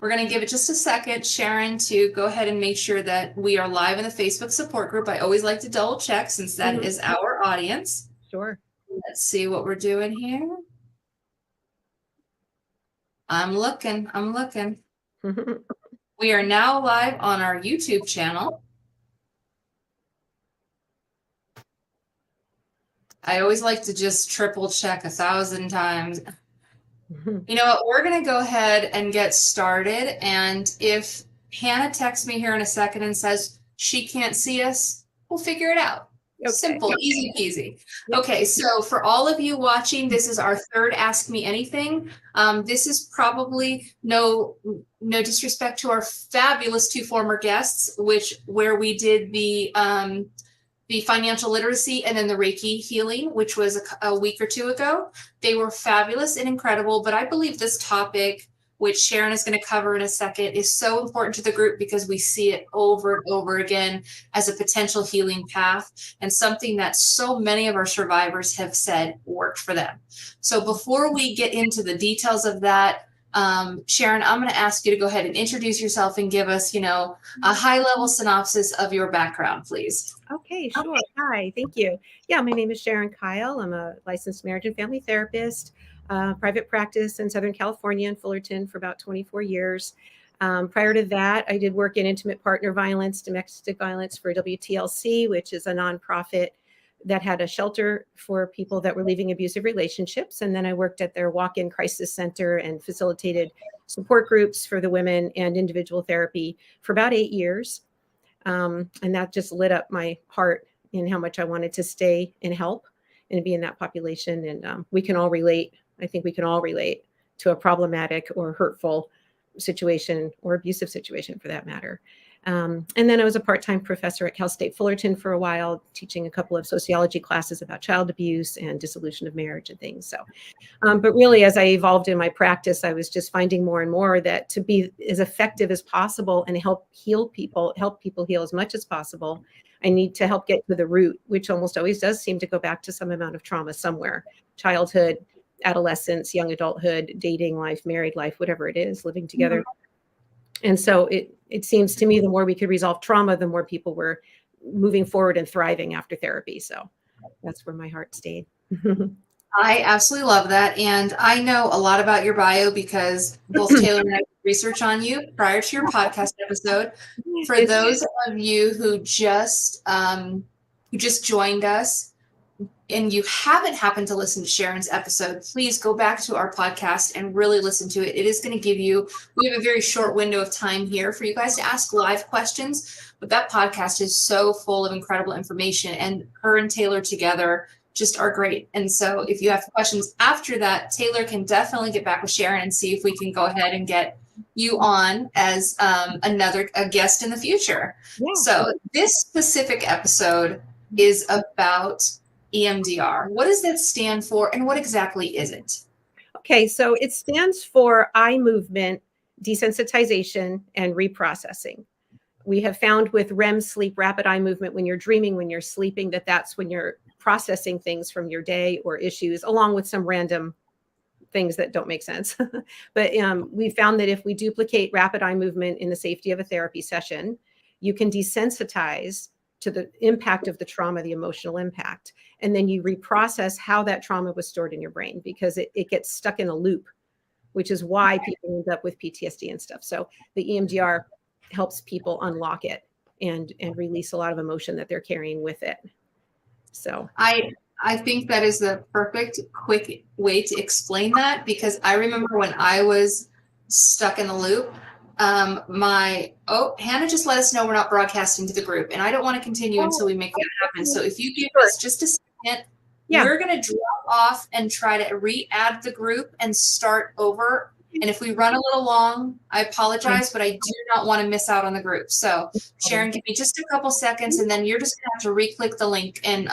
We're going to give it just a second, Sharon, to go ahead and make sure that we are live in the Facebook support group. I always like to double check since that is our audience. Sure. Let's see what we're doing here. I'm looking. We are now live on our YouTube channel. I always like to just triple check 1,000 times. You know what? We're going to go ahead and get started. And if Hannah texts me here in a second and says she can't see us, we'll figure it out. Okay. Simple, easy peasy. Okay, so for all of you watching, this is our third Ask Me Anything. This is probably no disrespect to our fabulous 2 former guests, where we did the financial literacy and then the Reiki healing, which was a week or 2 ago. They were fabulous and incredible, but I believe this topic, which Sharon is going to cover in a second, is so important to the group because we see it over and over again as a potential healing path and something that so many of our survivors have said worked for them. So before we get into the details of that, Sharon, I'm going to ask you to go ahead and introduce yourself and give us, a high-level synopsis of your background, please. Okay, sure. Hi, thank you. Yeah, my name is Sharon Kyle. I'm a licensed marriage and family therapist, private practice in Southern California in Fullerton for about 24 years. Prior to that, I did work in intimate partner violence, domestic violence for WTLC, which is a nonprofit that had a shelter for people that were leaving abusive relationships. And then I worked at their walk-in crisis center and facilitated support groups for the women and individual therapy for about 8 years. And that just lit up my heart in how much I wanted to stay and help and be in that population. And we can all relate. I think we can all relate to a problematic or hurtful situation or abusive situation for that matter. And then I was a part-time professor at Cal State Fullerton for a while, teaching a couple of sociology classes about child abuse and dissolution of marriage and things. So, but really, as I evolved in my practice, I was just finding more and more that to be as effective as possible and help people heal as much as possible, I need to help get to the root, which almost always does seem to go back to some amount of trauma somewhere: childhood, adolescence, young adulthood, dating life, married life, whatever it is, living together. Mm-hmm. And so it seems to me the more we could resolve trauma, the more people were moving forward and thriving after therapy. So that's where my heart stayed. I absolutely love that. And I know a lot about your bio because both Taylor and I did research on you prior to your podcast episode. For those of you who just joined us, and you haven't happened to listen to Sharon's episode, please go back to our podcast and really listen to it. It is going to give you, we have a very short window of time here for you guys to ask live questions, but that podcast is so full of incredible information, and her and Taylor together just are great. And so if you have questions after that, Taylor can definitely get back with Sharon and see if we can go ahead and get you on as a guest in the future. Yeah. So this specific episode is about EMDR. What does that stand for, and what exactly is it? Okay, so it stands for eye movement desensitization and reprocessing. We have found with REM sleep, rapid eye movement, when you're dreaming, when you're sleeping, that's when you're processing things from your day or issues, along with some random things that don't make sense. But we found that if we duplicate rapid eye movement in the safety of a therapy session, you can desensitize to the impact of the trauma, the emotional impact. And then you reprocess how that trauma was stored in your brain, because it gets stuck in a loop, which is why people end up with PTSD and stuff. So the EMDR helps people unlock it and release a lot of emotion that they're carrying with it. So I think that is the perfect quick way to explain that, because I remember when I was stuck in the loop, Hannah just let us know we're not broadcasting to the group, and I don't want to continue until we make that happen. So if you give us just a second, we're going to drop off and try to re-add the group and start over. And if we run a little long, I apologize, but I do not want to miss out on the group. So Sharon, give me just a couple seconds, and then you're just going to have to re-click the link in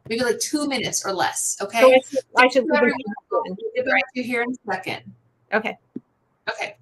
maybe like 2 minutes or less. Okay. So I should get back to you here in a second. Okay. Okay.